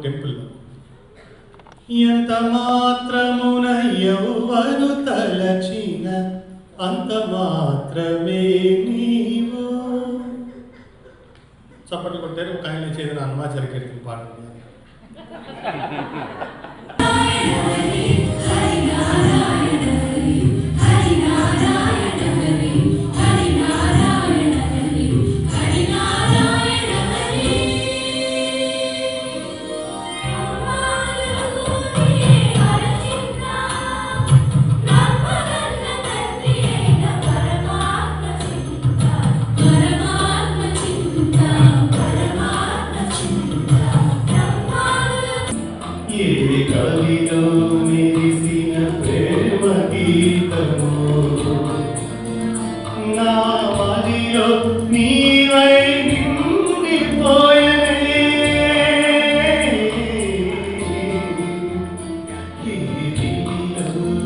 టెంపుల్లో ఎంత మాత్రమున ఎవ్వరు తలచిన అంత మాత్రమే నీవు. చప్పట్లు కొట్టారు. ఒక ఆయన చేసిన హనుమాచార్య కీర్తన పాడండి. కలిలో మెరిసిన ప్రేమ గీతము నా మదిలో నీవై నిండిపోయే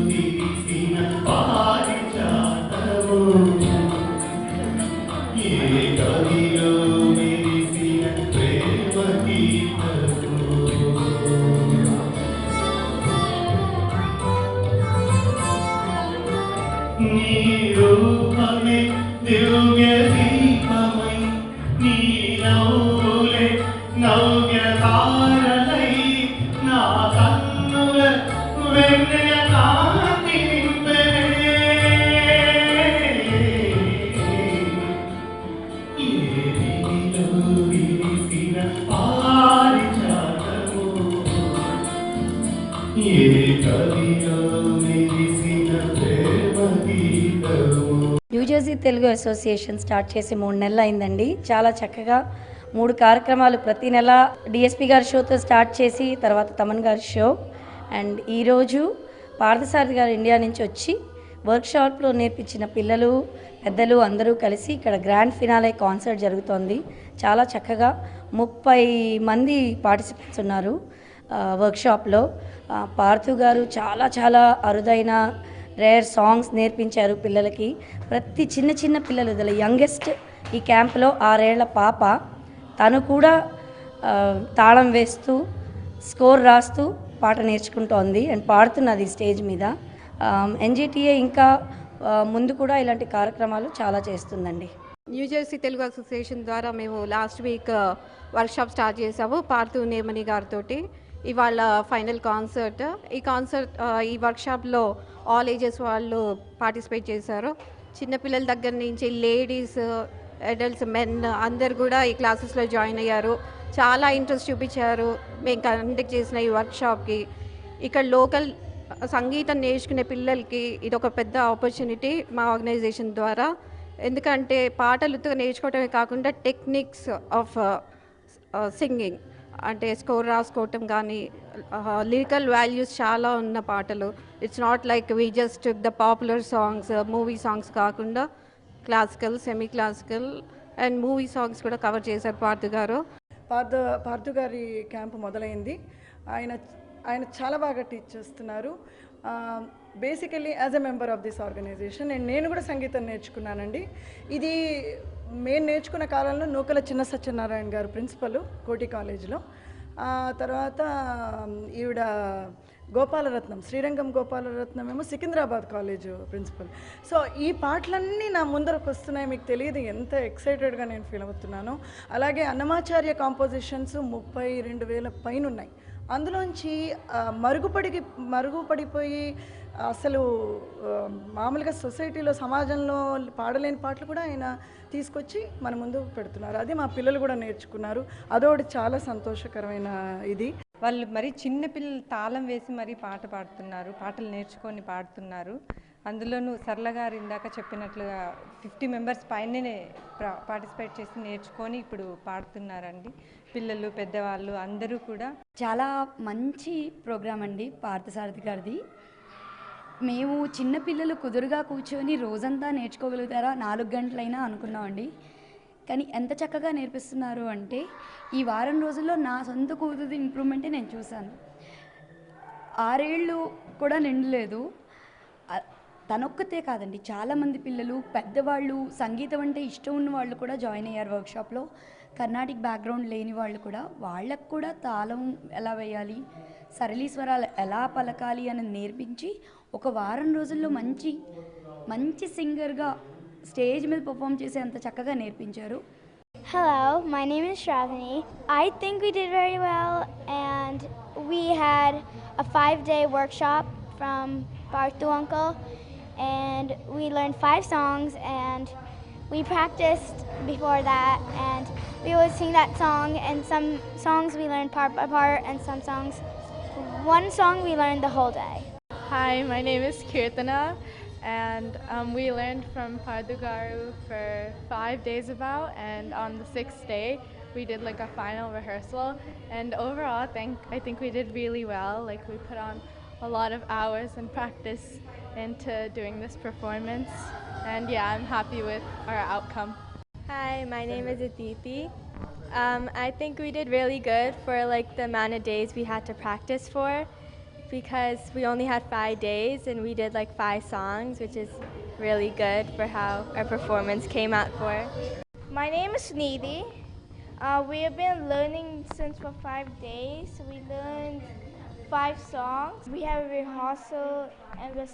తీసిన పారిజాతము ఏ కలిలో మెరిసిన ప్రేమ గీతము నీ రూపమే దివ్య దీపమై నీ నవ్వులే నవ్య తారలై నా కన్నుల వెన్నెల కాంతి నింపే ఏదిలో విరిసిన పారిజాతము ఏ కవిలో మెరిసిన న్యూజెర్సీ తెలుగు అసోసియేషన్ స్టార్ట్ చేసి 3 నెలలు అయిందండి. చాలా చక్కగా 3 కార్యక్రమాలు ప్రతి నెల డిఎస్పి గారి షోతో స్టార్ట్ చేసి తర్వాత తమన్ గారి షో అండ్ ఈరోజు పార్థసారథి గారు ఇండియా నుంచి వచ్చి వర్క్షాప్లో నేర్పించిన పిల్లలు పెద్దలు అందరూ కలిసి ఇక్కడ గ్రాండ్ ఫినాలే కాన్సర్ట్ జరుగుతోంది. చాలా చక్కగా 30 మంది పార్టిసిపెంట్స్ ఉన్నారు వర్క్షాప్లో. పార్థు గారు చాలా చాలా అరుదైన రేర్ సాంగ్స్ నేర్పించారు పిల్లలకి. ప్రతి చిన్న చిన్న పిల్లలు ఇదిలో యంగెస్ట్ ఈ క్యాంప్లో 6 ఏళ్ల పాప తను కూడా తాళం వేస్తూ స్కోర్ రాస్తూ పాట నేర్చుకుంటోంది అండ్ పాడుతున్నది స్టేజ్ మీద. ఎన్జిటిఏ ఇంకా ముందు కూడా ఇలాంటి కార్యక్రమాలు చాలా చేస్తుందండి. న్యూజెర్సీ తెలుగు అసోసియేషన్ ద్వారా మేము లాస్ట్ వీక్ వర్క్షాప్ స్టార్ట్ చేసాము పార్థు నేమని గారితో. ఇవాళ ఫైనల్ కాన్సర్ట్. ఈ వర్క్షాప్లో ఆల్ ఏజెస్ వాళ్ళు పార్టిసిపేట్ చేశారు. చిన్నపిల్లల దగ్గర నుంచి లేడీస్, అడల్ట్స్, మెన్ అందరు కూడా ఈ క్లాసెస్లో జాయిన్ అయ్యారు. చాలా ఇంట్రెస్ట్ చూపించారు మేము కండక్ట్ చేసిన ఈ వర్క్షాప్కి. ఇక్కడ లోకల్ సంగీతం నేర్చుకునే పిల్లలకి ఇది ఒక పెద్ద ఆపర్చునిటీ మా ఆర్గనైజేషన్ ద్వారా. ఎందుకంటే పాటలు నేర్చుకోవటమే కాకుండా టెక్నిక్స్ ఆఫ్ సింగింగ్ అంటే స్కోర్ రాసుకోవటం కానీ లిరికల్ వాల్యూస్ చాలా ఉన్న పాటలు. It's not like we just the popular songs, movie songs కాకుండా classical, semi classical and movie songs కూడా కవర్ చేశారు పార్థు గారు. పార్థు గారి క్యాంపు మొదలైంది. ఆయన చాలా బాగా టీచ్ చేస్తున్నారు. Basically as a member of this organisation and నేను కూడా సంగీతం నేర్చుకున్నానండి. ఇది మేము నేర్చుకున్న కాలంలో నూకల చిన్న సత్యనారాయణ గారు ప్రిన్సిపల్ కోటి కాలేజీలో. తర్వాత ఈవిడ గోపాలరత్నం, శ్రీరంగం గోపాలరత్నం ఏమో సికింద్రాబాద్ కాలేజ్ ప్రిన్సిపల్. సో ఈ పాటలన్నీ నా ముందరకు వస్తున్నాయి. మీకు తెలియదు ఎంత ఎక్సైటెడ్గా నేను ఫీల్ అవుతున్నాను. అలాగే అన్నమాచార్య కాంపోజిషన్స్ 32,000 పైన ఉన్నాయి. అందులోంచి మరుగుపడిపోయి అసలు మామూలుగా సొసైటీలో సమాజంలో పాడలేని పాటలు కూడా ఆయన తీసుకొచ్చి మన ముందు పెడుతున్నారు. అది మా పిల్లలు కూడా నేర్చుకున్నారు. అదొకటి చాలా సంతోషకరమైన ఇది. వాళ్ళు మరి చిన్న పిల్లలు తాళం వేసి మరీ పాట పాడుతున్నారు, పాటలు నేర్చుకొని పాడుతున్నారు. అందులోనూ సరళ గారు ఇందాక చెప్పినట్లుగా 50 మెంబర్స్ పైననే పార్టిసిపేట్ చేసి నేర్చుకొని ఇప్పుడు పాడుతున్నారండి. పిల్లలు పెద్దవాళ్ళు అందరూ కూడా. చాలా మంచి ప్రోగ్రామ్ అండి పార్థసారథి గారిది. మేము చిన్నపిల్లలు కుదురుగా కూర్చొని రోజంతా నేర్చుకోగలుగుతారా 4 గంటలైనా అనుకున్నామండి. కానీ ఎంత చక్కగా నేర్పిస్తున్నారు అంటే ఈ వారం రోజుల్లో నా సొంత కూతురి ఇంప్రూవ్మెంటే నేను చూశాను. 6 ఏళ్ళు కూడా నిండలేదు. తనొక్కతే కాదండి, చాలామంది పిల్లలు పెద్దవాళ్ళు సంగీతం అంటే ఇష్టం ఉన్న వాళ్ళు కూడా జాయిన్ అయ్యారు వర్క్షాప్లో. కర్ణాటిక్ బ్యాక్గ్రౌండ్ లేని వాళ్ళు కూడా వాళ్ళకు కూడా తాళం ఎలా వేయాలి, సరళి స్వరాలు ఎలా పలకాలి అని నేర్పించి ఒక వారం రోజుల్లో మంచి మంచి సింగర్గా స్టేజ్ మీద పర్ఫామ్ చేసి అంత చక్కగా నేర్పించారు. Hello, my name is Shravani. I think we did very well, and we had a 5-day workshop from Parthu Uncle, and we learned 5 songs, and we practiced before that, and we would sing that song, and some songs we learned part by part, and some songs, one song we learned the whole day. Hi, my name is Kirtana, and we learned from Pardugaru for 5 days about, and on the 6th day we did like a final rehearsal, and overall I think we did really well. Like we put on a lot of hours and practice into doing this performance, and yeah, I'm happy with our outcome. Hi, my name is Aditi. I think we did really good for like the amount of days we had to practice for, because we only had 5 days and we did like 5 songs, which is really good for how our performance came out for. My name is Nidhi. We have been learning since for 5 days. We learned 5 songs. We have a rehearsal and we're